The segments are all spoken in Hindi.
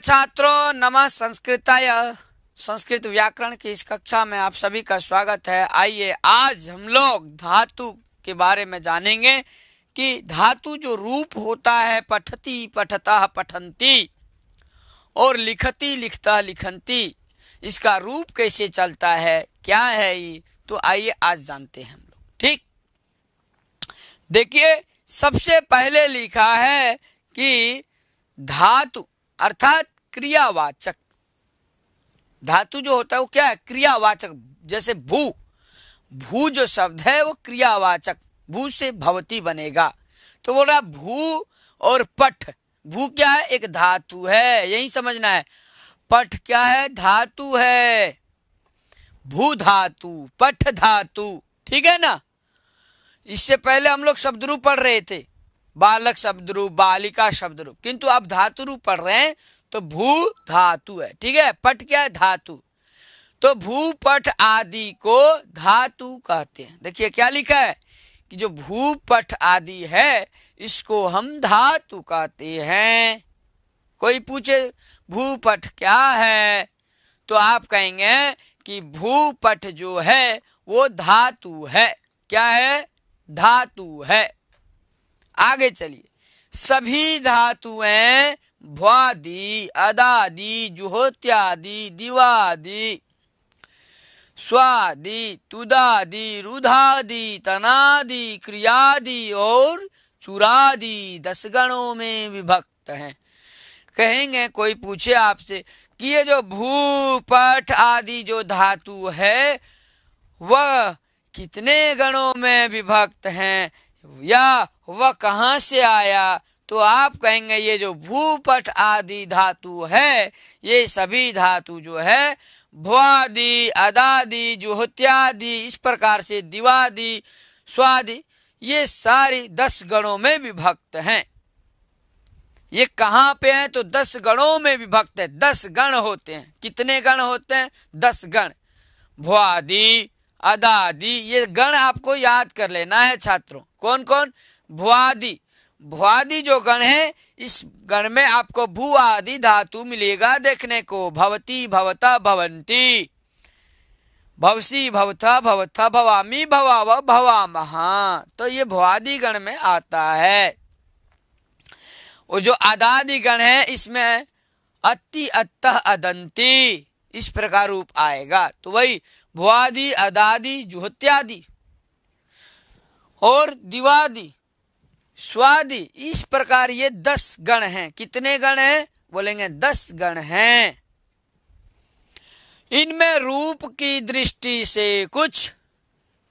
छात्रों, नमः संस्कृताय। संस्कृत व्याकरण की इस कक्षा में आप सभी का स्वागत है। आइए आज हम लोग धातु के बारे में जानेंगे कि धातु जो रूप होता है पठति पठतः पठन्ति और लिखति लिखता लिखन्ति, इसका रूप कैसे चलता है, क्या है ये, तो आइए आज जानते हैं हम लोग। ठीक, देखिए सबसे पहले लिखा है कि धातु अर्थात क्रियावाचक। धातु जो होता है वो क्या है? क्रियावाचक। जैसे भू, भू जो शब्द है वो क्रियावाचक, भू से भवती बनेगा। तो बोल रहा भू और पठ। भू क्या है? एक धातु है, यही समझना है। पठ क्या है? धातु है। भू धातु, पठ धातु, ठीक है ना। इससे पहले हम लोग शब्द रूप पढ़ रहे थे, बालक शब्द रूप, बालिका शब्द रूप, किंतु अब धातु रूप पढ़ रहे हैं तो भू धातु है। ठीक है, पठ क्या है? धातु। तो भू पठ आदि को धातु कहते हैं। देखिए क्या लिखा है कि जो भू पठ आदि है इसको हम धातु कहते हैं। कोई पूछे भू पठ क्या है तो आप कहेंगे कि भू पठ जो है वो धातु है। क्या है? धातु है। आगे चलिए, सभी धातुएं भ्वादि, अदादि, जुहोत्यादि, दिवादि, स्वादि, तुदादि, रुधादि, तनादि, क्रियादि और चुरादि 10 गणों में विभक्त हैं। कहेंगे, कोई पूछे आपसे कि ये जो भू पठ आदि जो धातु है वह कितने गणों में विभक्त हैं या वह कहाँ से आया, तो आप कहेंगे ये जो भू पठ आदि धातु है ये सभी धातु जो है भ्वादि, अदादि, जुहोत्यादि, इस प्रकार से दिवादि, स्वादि, ये सारी 10 गणों में विभक्त हैं। ये कहाँ पे हैं? तो 10 गणों में विभक्त है। 10 गण होते हैं। कितने गण होते हैं? 10 गण। भ्वादि, अदादि, ये गण आपको याद कर लेना है छात्रों। कौन कौन? भ्वादि। भ्वादि जो गण है इस गण में आपको भू आदि धातु मिलेगा देखने को। भवती, भवता, भवन्ति, भवसी, भवथा, भवथा, भवामी, भवाव, भवामः। तो ये भ्वादि गण में आता है। वो जो अदादि गण है इसमें अति, अत्तः, अदंती, इस प्रकार रूप आएगा। तो वही भ्वादि, अदादि, जुहोत्यादि और दिवादि, स्वादि, इस प्रकार ये 10 गण हैं। कितने गण हैं? बोलेंगे 10 गण हैं। इनमें रूप की दृष्टि से कुछ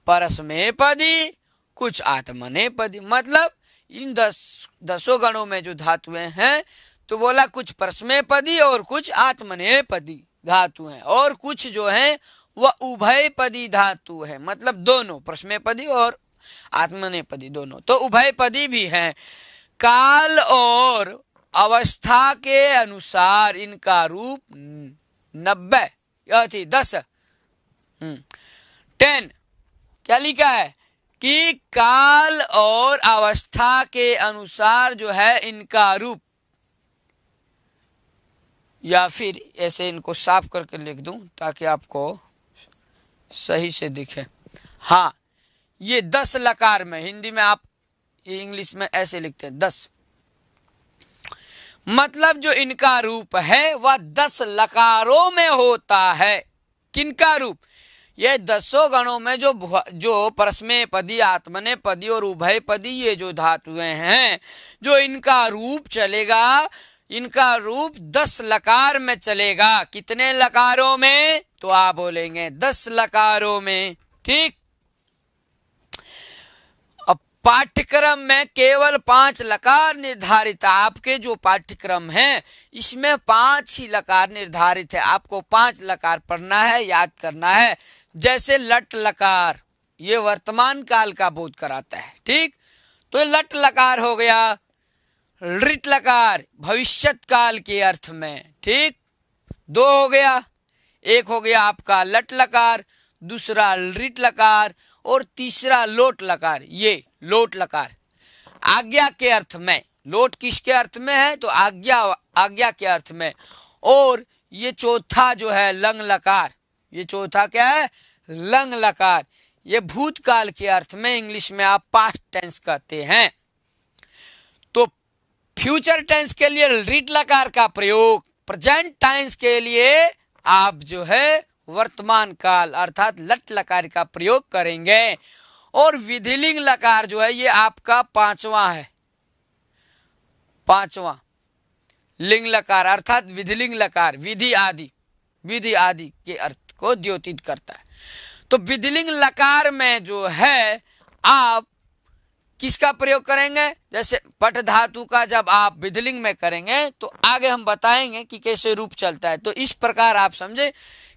परस्मैपदी, कुछ आत्मनेपदी। मतलब इन 10 गणों में जो धातुएं हैं तो बोला कुछ परस्मैपदी और कुछ आत्मनेपदी धातु हैं, और कुछ जो है वह उभयपदी धातु है। मतलब दोनों, परस्मैपदी और आत्मनेपदी दोनों। तो उभयपदी भी हैं। काल और अवस्था के अनुसार इनका रूप 90, यह थी 10, 10। क्या लिखा है कि काल और अवस्था के अनुसार जो है इनका रूप, या फिर ऐसे इनको साफ करके लिख दूं ताकि आपको सही से दिखे। हाँ, ये 10 लकार में, हिंदी में आप इंग्लिश में ऐसे लिखते हैं 10। मतलब जो इनका रूप है वह 10 लकारों में होता है। किनका रूप? ये 10 गणों में जो परस्मैपदी, आत्मनेपदी और उभयपदी ये जो धातुएं हैं, जो इनका रूप चलेगा, इनका रूप 10 लकार में चलेगा। कितने लकारों में? तो आप बोलेंगे 10 लकारों में। ठीक, अब पाठ्यक्रम में केवल 5 लकार निर्धारित। आपके जो पाठ्यक्रम है इसमें 5 ही लकार निर्धारित है। आपको 5 लकार पढ़ना है, याद करना है। जैसे लट लकार, ये वर्तमान काल का बोध कराता है। ठीक, तो लट लकार हो गया। लृट लकार भविष्यत काल के अर्थ में। ठीक, 2 हो गया। एक हो गया आपका लट लकार, दूसरा लृट लकार और तीसरा लोट लकार। ये लोट लकार आज्ञा के अर्थ में। लोट किसके अर्थ में है? तो आज्ञा आज्ञा के अर्थ में। और ये चौथा जो है लंग लकार, ये चौथा क्या है? लंग लकार। ये भूतकाल के अर्थ में इंग्लिश में आप पास्ट टेंस कहते हैं। तो फ्यूचर टेंस के लिए रिट लकार का प्रयोग, प्रेजेंट टेंस के लिए आप जो है वर्तमान काल अर्थात लट लकार का प्रयोग करेंगे। और विधिलिंग लकार जो है ये आपका पांचवा है, पांचवा लिंग लकार अर्थात विधिलिंग लकार, विधि आदि के अर्थ को द्योतित करता है। तो विधिलिंग लकार में जो है आप किसका प्रयोग करेंगे? जैसे पट धातु का जब आप विधिलिंग में करेंगे तो आगे हम बताएंगे कि कैसे रूप चलता है। तो इस प्रकार आप समझे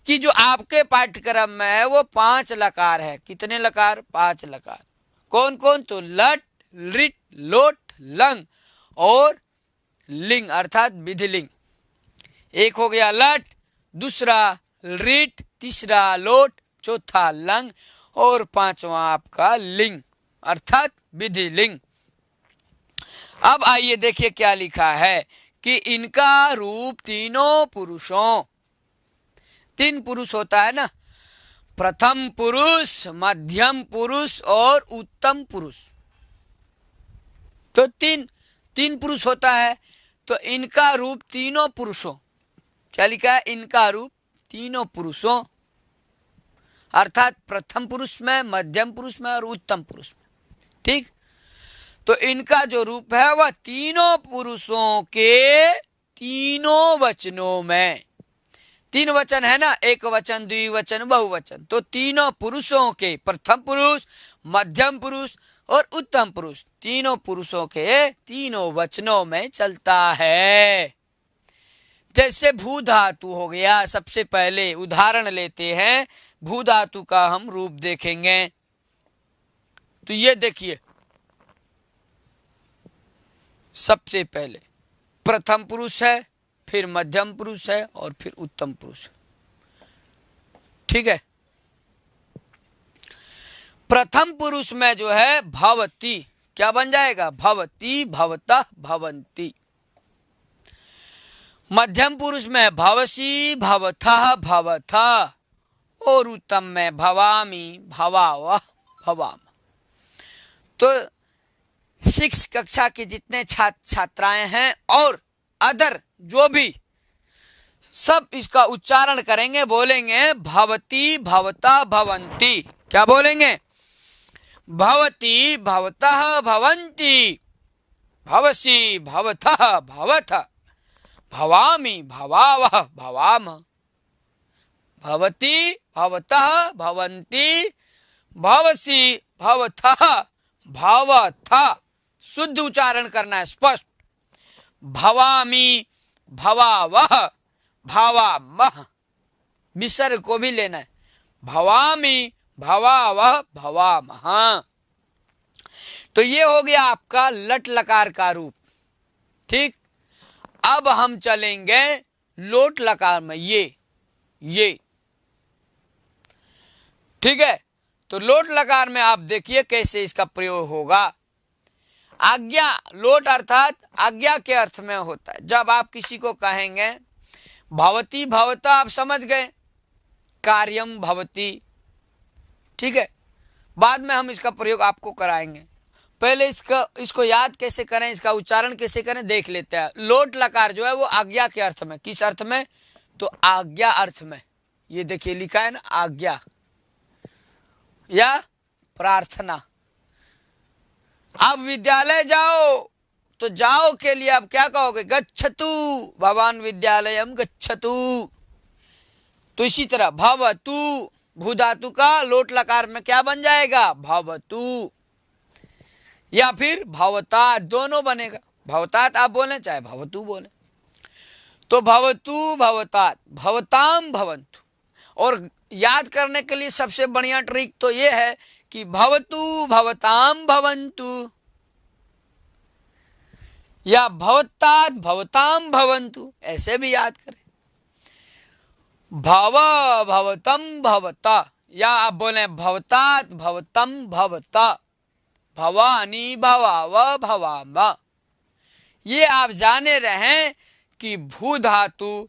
कि जो आपके पाठ्यक्रम में है वो 5 लकार है। कितने लकार? 5 लकार। कौन कौन? तो लट, लिट, लोट, लंग और लिंग अर्थात विधिलिंग। एक हो गया लट, दूसरा रिट, तीसरा लोट, चौथा लंग और पांचवा आपका लिंग अर्थात विधिलिंग। अब आइए देखिए क्या लिखा है कि इनका रूप तीनों पुरुषों, 3 पुरुष होता है ना, प्रथम पुरुष, मध्यम पुरुष और उत्तम पुरुष। तो तीन पुरुष होता है। तो इनका रूप तीनों पुरुषों, क्या लिखा है? इनका रूप तीनों पुरुषों अर्थात प्रथम पुरुष में, मध्यम पुरुष में और उत्तम पुरुष में। ठीक, तो इनका जो रूप है वह तीनों पुरुषों के तीनों वचनों में, 3 वचन है ना, एक वचन, द्विवचन, बहुवचन। तो तीनों पुरुषों के, प्रथम पुरुष, मध्यम पुरुष और उत्तम पुरुष, तीनों पुरुषों के तीनों वचनों में चलता है। जैसे भू धातु हो गया, सबसे पहले उदाहरण लेते हैं, भू धातु का हम रूप देखेंगे। तो ये देखिए, सबसे पहले प्रथम पुरुष है, फिर मध्यम पुरुष है और फिर उत्तम पुरुष। ठीक है, प्रथम पुरुष में जो है भवती, क्या बन जाएगा? भवती, भवतः, भवंती। मध्यम पुरुष में भवसी, भवथः, भवथ और उत्तम में भवामी, भवावह, भवाम। तो 6 कक्षा के जितने छात्र छात्राएं हैं और अदर जो भी, सब इसका उच्चारण करेंगे, बोलेंगे भवती, भवतः, भवंती। क्या बोलेंगे? भवती, भवतः, भवंती, भवसी, भवथः, भवथ, भवामी, भवावह, भवाम। भवती, भवतः, भवंती, भवसी, भवथः, भवथ। शुद्ध उच्चारण करना है, स्पष्ट। भवामी, भवावह, भवामह, विसर्ग को भी लेना है। भवामी, भवावह, भवामह। तो ये हो गया आपका लट लकार का रूप। ठीक, अब हम चलेंगे लोट लकार में। ये ठीक है, तो लोट लकार में आप देखिए कैसे इसका प्रयोग होगा। आज्ञा, लोट अर्थात आज्ञा के अर्थ में होता है। जब आप किसी को कहेंगे भवती, भवता, आप समझ गए, कार्यम भवती। ठीक है, बाद में हम इसका प्रयोग आपको कराएंगे। पहले इसको याद कैसे करें, इसका उच्चारण कैसे करें देख लेते हैं। लोट लकार जो है वो आज्ञा के अर्थ में। किस अर्थ में? तो आज्ञा अर्थ में। ये देखिए लिखा है ना, आज्ञा या प्रार्थना। आप विद्यालय जाओ, तो जाओ के लिए आप क्या कहोगे? गच्छतु, भवान विद्यालयम गच्छतु। तो इसी तरह भवतु, भू धातु का लोट लकार में क्या बन जाएगा? भवतु। या फिर भवतात, दोनों बनेगा। भवतात आप बोले चाहे भवतु बोले। तो भवतु, भवतात, भवताम, भवन्तु। और याद करने के लिए सबसे बढ़िया ट्रिक तो ये है कि भवतु, भवताम, भवन्तु या भवतात, भवताम, भवन्तु, ऐसे भी याद करें। भव, भवतम, भवता, या आप बोले भवतात, भवतम, भवता, भवानी, भवाव, भवाम। ये आप जाने रहें कि भू धातु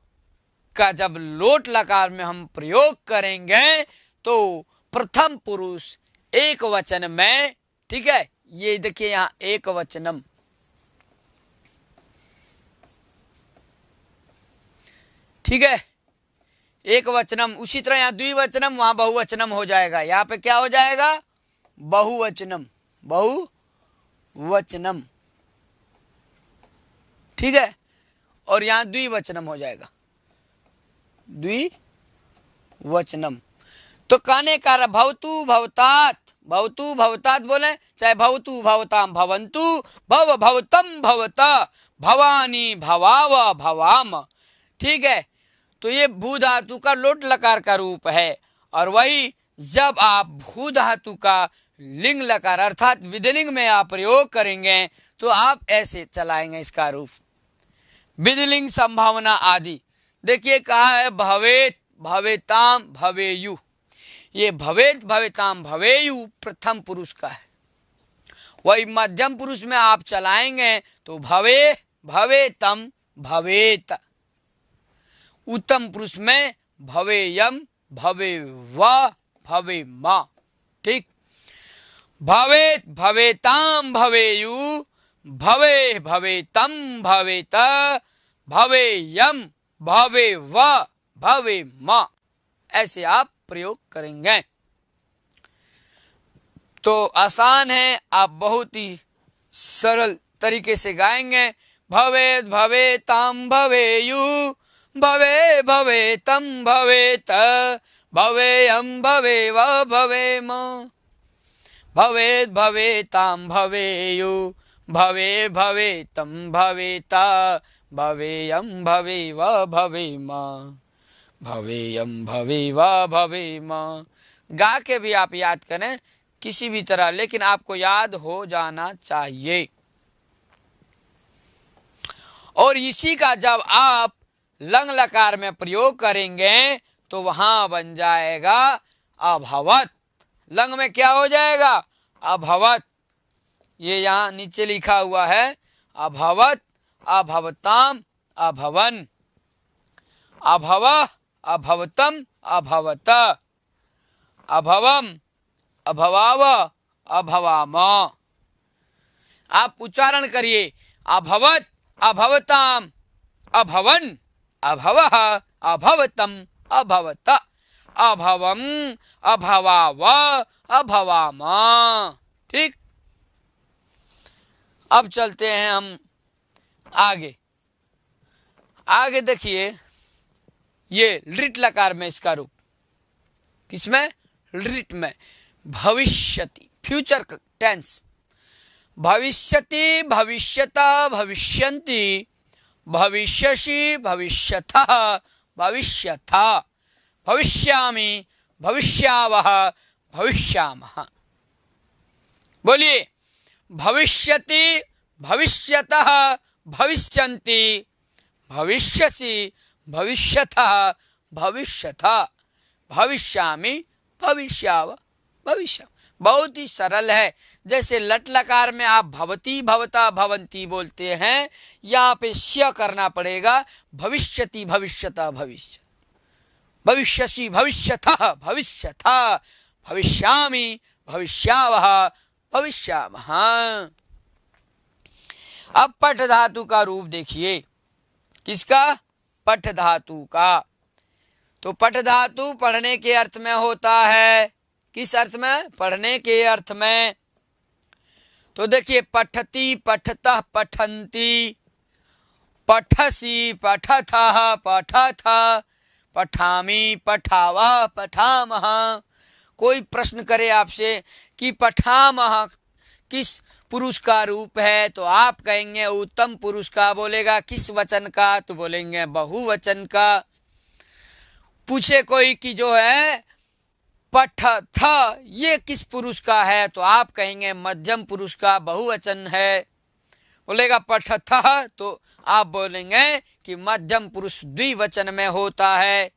का जब लोट लकार में हम प्रयोग करेंगे तो प्रथम पुरुष एक वचन में, ठीक है, ये देखिए यहां एक वचनम, ठीक है, एक वचनम। उसी तरह यहां द्विवचनम, वहां बहुवचनम हो जाएगा। यहां पे क्या हो जाएगा? बहुवचनम, बहुवचनम, ठीक है, और यहां द्विवचनम हो जाएगा, द्विवचनम। तो कहने का भवतु भवतात, भवतु भवतात बोले, चाहे भवतु भवताम भवंतु, भव भवतम भवता, भवानी भवाव भवाम, ठीक है। तो ये भू धातु का लोट लकार का रूप है। और वही जब आप भू धातु का लिंग लकार अर्थात विधिलिंग में आप प्रयोग करेंगे तो आप ऐसे चलाएंगे इसका रूप। विधिलिंग संभावना आदि देखिए कहा है भवेत भवेताम भवेयु। ये भवेत भवेताम भवेयु प्रथम पुरुष का है। वही मध्यम पुरुष में आप चलाएंगे तो भवे भवेतम भवेत। उत्तम पुरुष में भवेयम भवेव भवेमा, ठीक। भवेत भवेताम भवेयु, भवे भवेतम भवेत, भवेयम भवेव भवेमा, ऐसे आप प्रयोग करेंगे तो आसान है। आप बहुत ही सरल तरीके से गाएंगे। भवेत भवेताम भवेयु, भवे भवेतम भवेत, भवेयम भवेव भवेम, भवेत भवेताम भवेयु, भवे भवेतम भवेता, भवेयम भवेव भवेम, भवेयम भवेव भवेम। गा के भी आप याद करें किसी भी तरह, लेकिन आपको याद हो जाना चाहिए। और इसी का जब आप लंग लकार में प्रयोग करेंगे तो वहां बन जाएगा अभवत। लंग में क्या हो जाएगा? अभवत। ये यहाँ नीचे लिखा हुआ है अभवत, अभवताम, अभवन, अभव, अभवतम, अभवत, अभवम, अभवाव, अभवाम। आप उच्चारण करिए अभवत, अभवताम, अभवन, अभवः, अभवतम, अभवत, अभवम, अभवाव, अभवाम, ठीक। अब चलते हैं हम आगे। आगे देखिए ये लिट लकार में इसका रूप, किसमें? लिट में। भविष्यति, फ्यूचर टेंस। भविष्यति, भविष्यता, भविष्यन्ति, भविष्यसि, भविष्यथः, भविष्यथा, भविष्यामि, भविष्यावः, भविष्यामः। बोलिए भविष्यति, भविष्यतः, भविष्यन्ति, भविष्यसि, भविष्यथः, भविष्यथा, भविष्यामि, भविष्यावः, भविष्यामः। बहुत ही सरल है। जैसे लट लकार में आप भवती, भवता, भवंती बोलते हैं, यहाँ पे स्य करना पड़ेगा। भविष्यति, भविष्यता, भविष्य, भविष्यसि, भविष्यथः, भविष्यथा, भविष्यामि, भविष्यावः, भविष्यामः। अब पठ धातु का रूप देखिए। किसका? पठ धातु का। तो पठ धातु पढ़ने के अर्थ में होता है। किस अर्थ में? पढ़ने के अर्थ में। तो देखिए पठति, पठतः, पठन्ति, पठसि, पठथः, पठथ, पठामि, पठावः, पठामः। कोई प्रश्न करे आपसे कि पठामः किस पुरुष का रूप है, तो आप कहेंगे उत्तम पुरुष का। बोलेगा किस वचन का, तो बोलेंगे बहुवचन का। पूछे कोई कि जो है पठथ ये किस पुरुष का है, तो आप कहेंगे मध्यम पुरुष का, बहुवचन है। बोलेगा पठथः, तो आप बोलेंगे कि मध्यम पुरुष द्विवचन में होता है।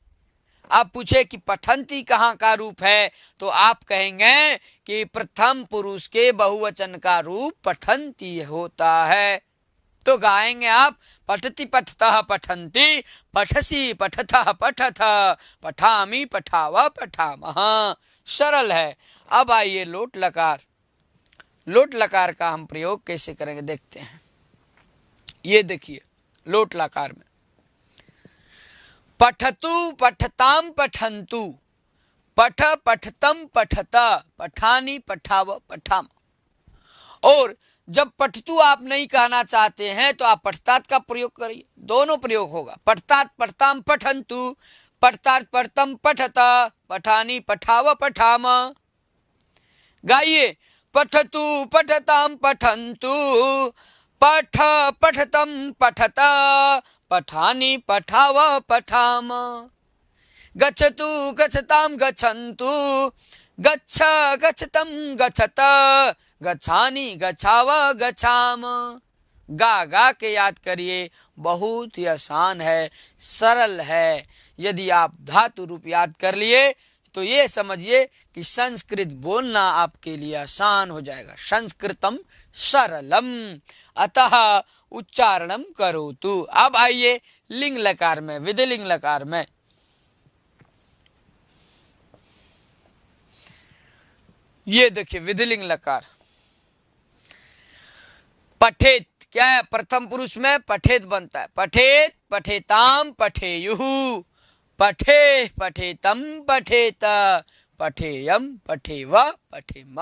आप पूछे कि पठन्ति कहाँ का रूप है, तो आप कहेंगे कि प्रथम पुरुष के बहुवचन का रूप पठन्ति होता है। तो गाएंगे आप पठति पठतः पठन्ति, पठसी पठथः पठथ, पठामि पठाव पठामः। सरल है। अब आइए लोट लकार। लोट लकार का हम प्रयोग कैसे करेंगे देखते हैं। ये देखिए लोट लकार में पठतु पठताम पठन्तु, पठ पठतम पठता, पठानी पठाव पठाम। और जब पठतु आप नहीं कहना चाहते हैं तो आप पठतात का प्रयोग करिए, दोनों प्रयोग होगा। पठतात पठताम पठन्तु, पठतात पठतम पठता, पठानी पठाव पठाम। गाइए पठतु पठताम पठन्तु, पठ पठतम पठता, पठानी पठाव पठाम। गच्छतु गच्छताम गच्छन्तु, गच्छ गच्छतम गच्छत, गच्छानी गच्छाव गच्छाम। गा गा के याद करिए, बहुत ही आसान है, सरल है। यदि आप धातु रूप याद कर लिए तो ये समझिए कि संस्कृत बोलना आपके लिए आसान हो जाएगा। संस्कृतम सरलम अतः उच्चारणम करोतु। अब आइए लिंग लकार में, विधिलिंग लकार में। ये देखिए विधिलिंग लकार। पठेत क्या है? प्रथम पुरुष में पठेत बनता है। पठेत पठेताम पठेयुः, पठे पठेतम पठेत, पठेयम पठेव पठेम।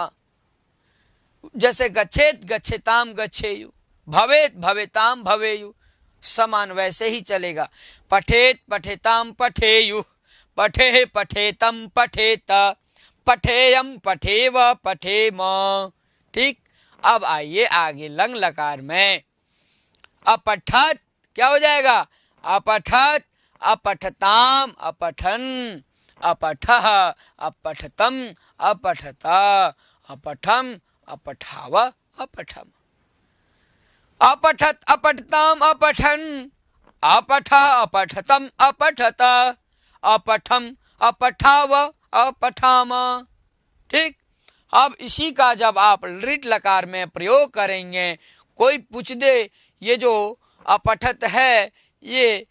जैसे गच्छेत गच्छेताम गच्छेयु, भवेत भवेताम भवेयु, समान वैसे ही चलेगा। पठेत पठेताम पठेयुः, पठे पठेतम पठेत, पठेयम पठेव पठेम। ठीक। अब आइए आगे लंग लकार में। अपठत क्या हो जाएगा? अपठत अपठताम अपठन, अपठः अपठतम अपठता, अपठम अपठाव अपठम। अपठत अपठताम अपठन, अपठ अपठतम अपठत, अपठम अपठाव अपठाम। ठीक। अब इसी का जब आप लिट लकार में प्रयोग करेंगे, कोई पूछ दे ये जो अपठत है ये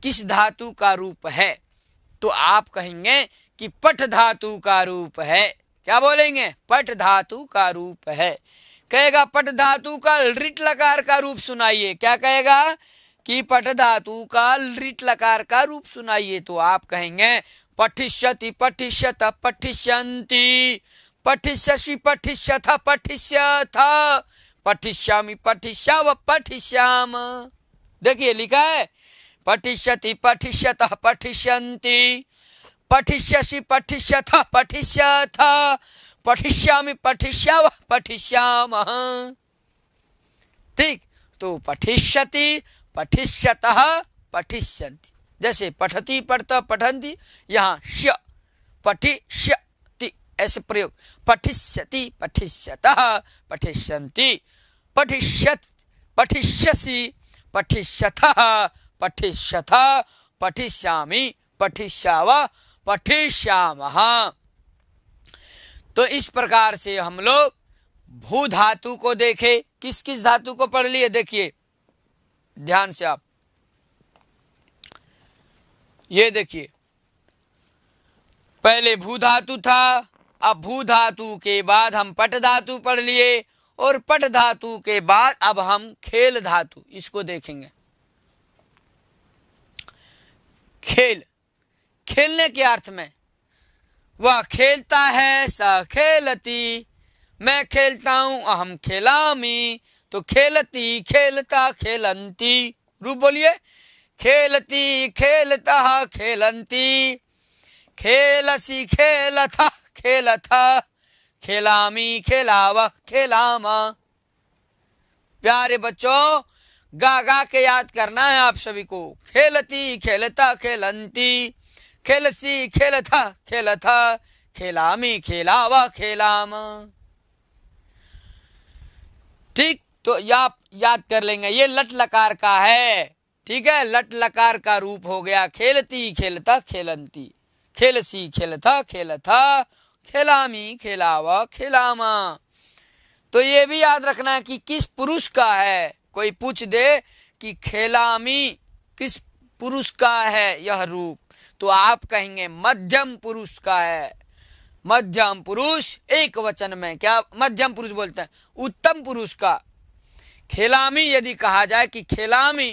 किस धातु का रूप है, तो आप कहेंगे कि पठ धातु का रूप है। क्या बोलेंगे? पठ धातु का रूप है। कहेगा पठ धातु का लिट लकार का रूप सुनाइए। क्या कहेगा? कि पठ धातु का लिट लकार का रूप सुनाइए। तो आप कहेंगे पठिष्यति पठिष्यत पठिष्यन्ति, पठिष्यसि पठिष्यथ पठिष्यथ, पठिष्यामि पठिष्याव पठिष्याम। देखिए लिखा है पठिष्यति पठिष्यतः पठिष्यन्ति, पठिष्यसि पठिष्यथ पठिष्यथ, पठिष्यामि पठिष्याव पठिष्यामः। ठीक। तो पठिष्यति पठिष्यतः पठिष्यन्ति, जैसे पठति पठता पठन्ति, यहाँ श पठिष्यति ऐसे प्रयोग। पठिष्यति पठिष्यतः पठिष्यन्ति, पठिष्यत पठिष्यसि पठिष्यथः पठिष्यथ, पठिष्यामि पठिष्याव पठिष्यामः। तो इस प्रकार से हम लोग भू धातु को देखे। किस किस धातु को पढ़ लिए देखिए ध्यान से आप। ये देखिए पहले भू धातु था, अब भू धातु के बाद हम पट धातु पढ़ लिए, और पट धातु के बाद अब हम खेल धातु इसको देखेंगे। खेल, खेलने के अर्थ में वह खेलता है स खेलती, मैं खेलता हूं अहम खेलामी, तो खेलती खेलता खेलंती। रूप बोलिए। खेलती खेलता खेलंती, खेलसी खेलथ खेलथ, खेलामी खेलाव खेलाम। प्यारे बच्चों गा गा के याद करना है आप सभी को। खेलती खेलता खेलंती, खेलसी खेलथा खेलथ, खेलामी खेलाव खेलाम। ठीक। तो याद कर लेंगे। ये लट लकार का है। ठीक है। लट लकार का रूप हो गया खेलती खेलता खेलंती, खेलसी खेलथा खेलथा, खेलामी खेलावा खेलामा। तो ये भी याद रखना है कि किस पुरुष का है, कोई पूछ दे कि खेलामी किस पुरुष का है यह रूप, तो आप कहेंगे मध्यम पुरुष का है। मध्यम पुरुष एक वचन में क्या मध्यम पुरुष बोलते हैं? उत्तम पुरुष का। खेलामी यदि कहा जाए कि खेलामी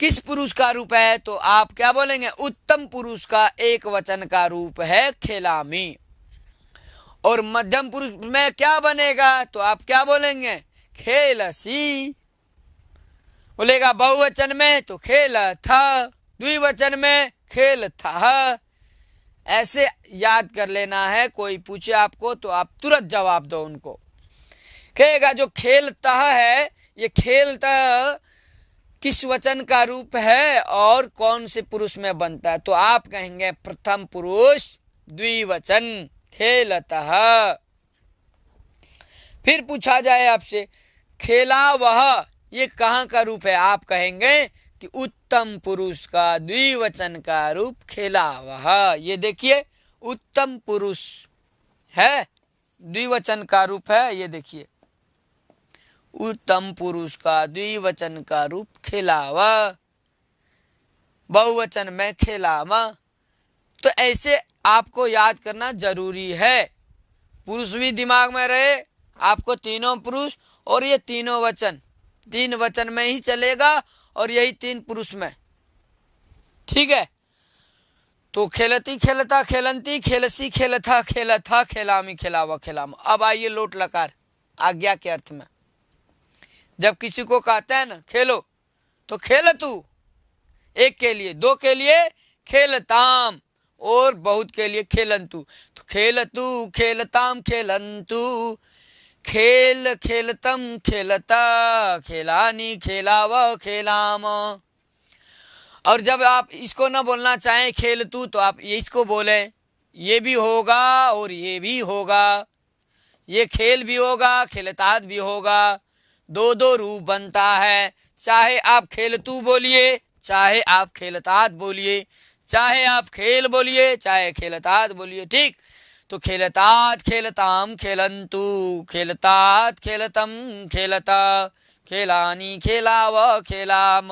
किस पुरुष का रूप है, तो आप क्या बोलेंगे? उत्तम पुरुष का एक वचन का रूप है खेलामी। और मध्यम पुरुष में क्या बनेगा, तो आप क्या बोलेंगे? खेलसी। बोलेगा बहुवचन में तो खेल था, द्विवचन में खेल था। ऐसे याद कर लेना है। कोई पूछे आपको तो आप तुरंत जवाब दो उनको। कहेगा जो खेलता है, ये खेलता किस वचन का रूप है और कौन से पुरुष में बनता है, तो आप कहेंगे प्रथम पुरुष द्विवचन खेलता। फिर पूछा जाए आपसे खेला वह, ये कहाँ का रूप है, आप कहेंगे कि उत्तम पुरुष का द्विवचन का रूप खेला वह। ये देखिए उत्तम पुरुष है, द्विवचन का रूप है। ये देखिए उत्तम पुरुष का द्विवचन का रूप खेलावा, बहुवचन में खेलावा। तो ऐसे आपको याद करना जरूरी है। पुरुष भी दिमाग में रहे आपको, तीनों पुरुष और ये तीनों वचन, तीन वचन में ही चलेगा और यही तीन पुरुष में। ठीक है, तो खेलती खेलता खेलंती खेलसी खेलथा खेलथा खेलामी खेलावा खेलामा। अब आइए लोट लकार आज्ञा के अर्थ में। जब किसी को कहते हैं ना खेलो, तो खेल तू, एक के लिए, दो के लिए खेलताम और बहुत के लिए खेलंतु। तो खेल तू खेलताम खेलंतु, खेल खेलतम खेलता खेलानी खेलावा खेलाम। और जब आप इसको ना बोलना चाहें खेल तू, तो आप इसको बोले, ये भी होगा और ये भी होगा, ये खेल भी होगा खेलतात भी होगा। दो दो रूप बनता है, चाहे आप खेल तू बोलिए, चाहे आप खेलतात बोलिए, चाहे आप खेल बोलिए, चाहे खेलतात बोलिए। ठीक, तो खेलतात खेलताम खेलंतु, खेलतात खेलतम खेलता खेलानी खेलाव खेलाम।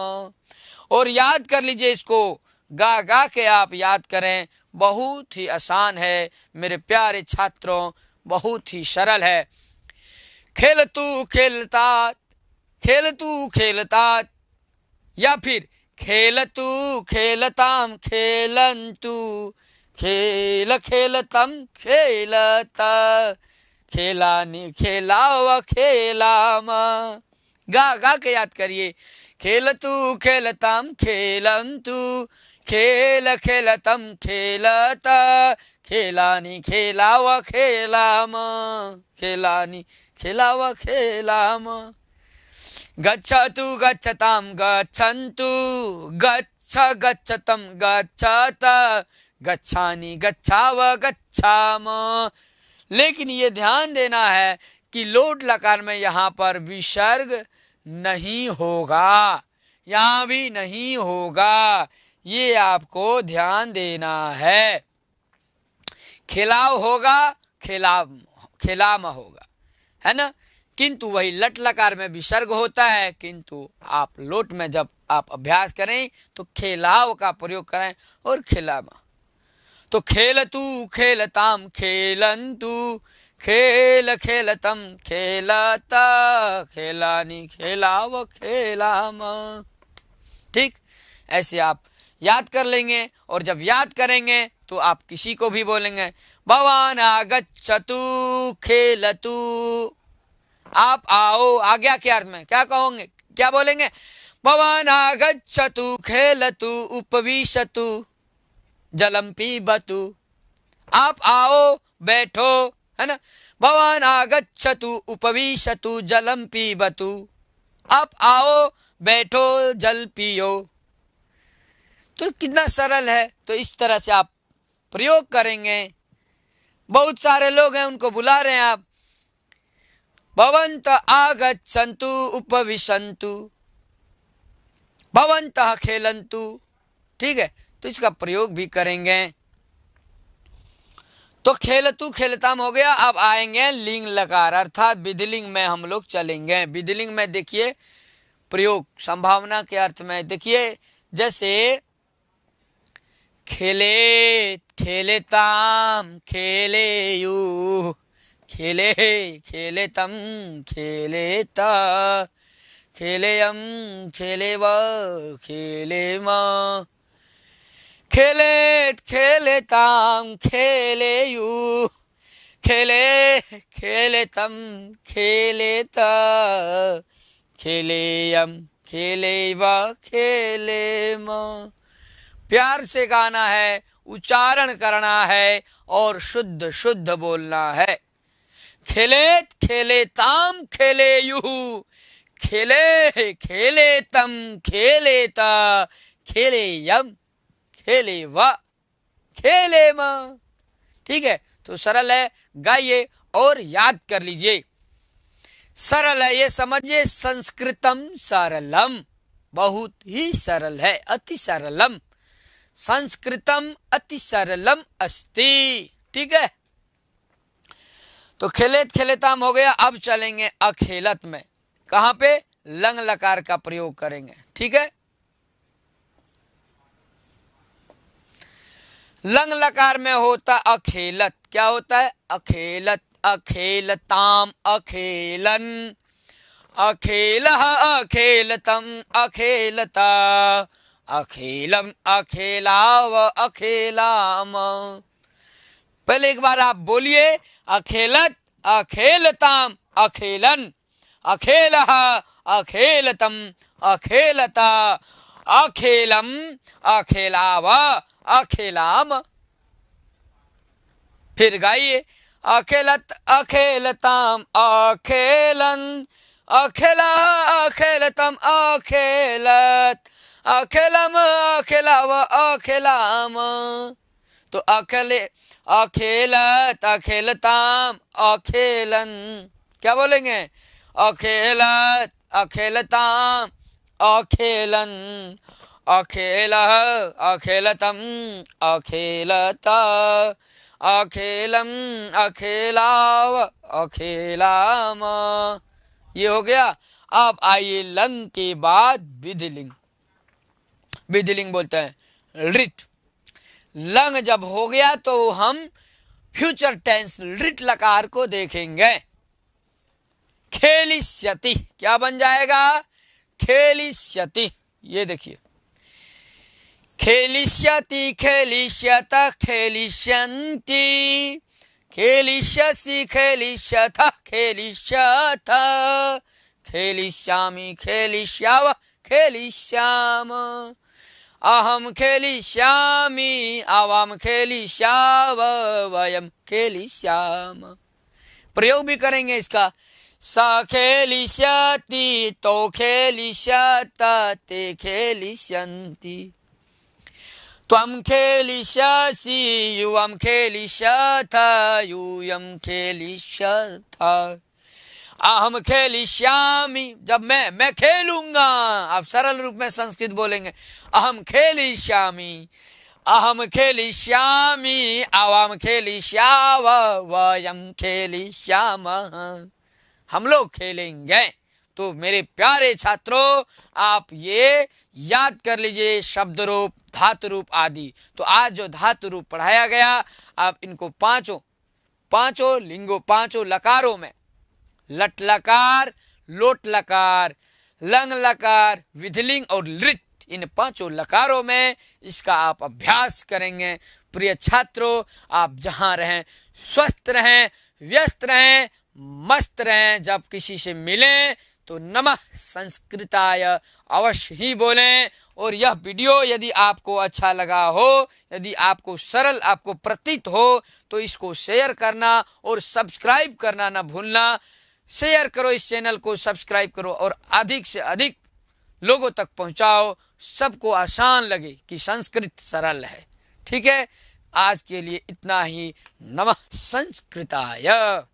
और याद कर लीजिए इसको, गा गा के आप याद करें, बहुत ही आसान है मेरे प्यारे छात्रों, बहुत ही सरल है। खेल तू खेलतात, खेल तू खेलतात, या फिर खेल तू खेलताम खेलंतु, खेल खेलतम खेलता खेलानी खेलाव खेलाम। गा गा के याद करिए, खेल तू खेलताम खेलंतु, खेल खेलतम खेलता खेलानी खेलाव खेलाम, खेलानी खेलाव खेलाम। गच्छतु गच्छताम गच्छन्तु, गच्छ गच्छतम गच्छत, गच्छानी गच्छाव गच्छाम। लेकिन ये ध्यान देना है कि लोट लकार में यहाँ पर विसर्ग नहीं होगा, यहाँ भी नहीं होगा, ये आपको ध्यान देना है। खिलाव होगा, खिलाम खिलाम होगा, है ना। किंतु वही लट लकार में विसर्ग होता है, किंतु आप लोट में जब आप अभ्यास करें तो खेलाव का प्रयोग करें और खिलामा। तो खेल तू खेलताम खेलंतु, खेल खेलतम खेलता खेलानी खेलाव खेलाम। ठीक, ऐसे आप याद कर लेंगे। और जब याद करेंगे तो आप किसी को भी बोलेंगे भवान आगच्छतु खेलतु, आप आओ, आज्ञा के अर्थ में क्या कहोगे, क्या बोलेंगे? भवान आगच्छतु खेलतु उपविशतु जलम पीबतु, आप आओ बैठो, है ना। भवान आगच्छतु उपविशतु जलम पीबतु, आप आओ बैठो जल पियो। तो कितना सरल है। तो इस तरह से आप प्रयोग करेंगे। बहुत सारे लोग हैं, उनको बुला रहे हैं आप, भवन्तः आगच्छन्तु उपविशन्तु, भवन्तः खेलन्तु। ठीक है, तो इसका प्रयोग भी करेंगे। तो खेलतु खेलताम हो गया। अब आएंगे लिंग लकार, अर्थात विधिलिंग में हम लोग चलेंगे। विधिलिंग में देखिए प्रयोग संभावना के अर्थ में। देखिए जैसे खेले खेलेताम खेलेयु, खेले खेलेतम खेलेता, खेलेयम खेलेव खेलेम, खेले खेलेताम खेलेयु, खेले खेलेतम खेलेता, खेलेयम खेलेव खेलेम। प्यार से गाना है, उच्चारण करना है और शुद्ध शुद्ध बोलना है। खेलेत खेलेताम खेलेयु, खेले खेलेतम खेलेता, खेलेयम खेलेव खेलेम। ठीक है, तो सरल है, गाइए और याद कर लीजिए। सरल है, ये समझिए, संस्कृतम सरलम, बहुत ही सरल है, अति सरलम, संस्कृतम अति सरलम अस्ति। ठीक है, तो खेलेत खेलेताम हो गया। अब चलेंगे अखेलत में। कहां पे? लंग लकार का प्रयोग करेंगे। ठीक है, लंग लकार में होता अखेलत। क्या होता है? अखेलत, अखेलताम, अखेलन, अखेलः अखेलतम, अखेलता, अखेलम, अखेलाव, अखेलाम। पहले एक बार आप बोलिए, अखेलत, अखेलताम, अखेलन, अखेलः अखेलतम, अखेलता, अखेलम, अखेलाव, अखेलाम। फिर गाइए, अखेलत अखेलताम अखेलन, अखेला अखेलतम अखेलत, अखेलम अखेलाव अखेलाम। तो अखेले अखेलत अखेलताम अखेलन, क्या बोलेंगे? अखेलत अखेलताम अखेलन, अखेला अखेलतम अखेलता, अखेलम अखेलाव अखेलाम। ये हो गया। अब आइए लंग के बाद विधिलिंग। विधिलिंग बोलते हैं रिट। लंग जब हो गया तो हम फ्यूचर टेंस रिट लकार को देखेंगे। खेलिष्यति क्या बन जाएगा? खेलिष्यति। ये देखिए, खेलिष्यति, खेलिष्यत, खेलिष्यन्ति, खेलिष्यसि, खेलिष्यथ, खेलिष्यथ, खेलिष्यामि, खेलिष्याव, खेलिष्याम, अहम खेलिष्यामि, आवाम खेलिष्याव, वयम खेलिष्याम। प्रयोग भी करेंगे इसका। स खेलिष्यति, तो खेलिष्यत, ते खेलिष्यन्ति, त्वं खेलिष्यसि, युवं खेलिष्यथ, यूयं खेलिष्यथ, अहम खेलिष्यामि, जब मैं खेलूंगा। आप सरल रूप में संस्कृत बोलेंगे, अहम खेलिष्यामि, अहम खेलिष्यामि, आवाम खेलिष्याव, वयं खेलिष्यामः, हम लोग खेलेंगे। तो मेरे प्यारे छात्रों, आप ये याद कर लीजिए, शब्द रूप, धातु रूप आदि। तो आज जो धातु रूप पढ़ाया गया, आप इनको पांचों लिंगों, पांचों लकारों में, लट लकार, लोट लकार, लंग लकार, विधिलिंग और लिट, इन पांचों लकारों में इसका आप अभ्यास करेंगे। प्रिय छात्रों, आप जहां रहें स्वस्थ रहें, व्यस्त रहें, मस्त रहें। जब किसी से मिलें तो नमः संस्कृताय अवश्य ही बोलें। और यह वीडियो यदि आपको अच्छा लगा हो, यदि आपको सरल आपको प्रतीत हो, तो इसको शेयर करना और सब्सक्राइब करना ना भूलना। शेयर करो, इस चैनल को सब्सक्राइब करो और अधिक से अधिक लोगों तक पहुंचाओ। सबको आसान लगे कि संस्कृत सरल है। ठीक है, आज के लिए इतना ही। नमः संस्कृताय।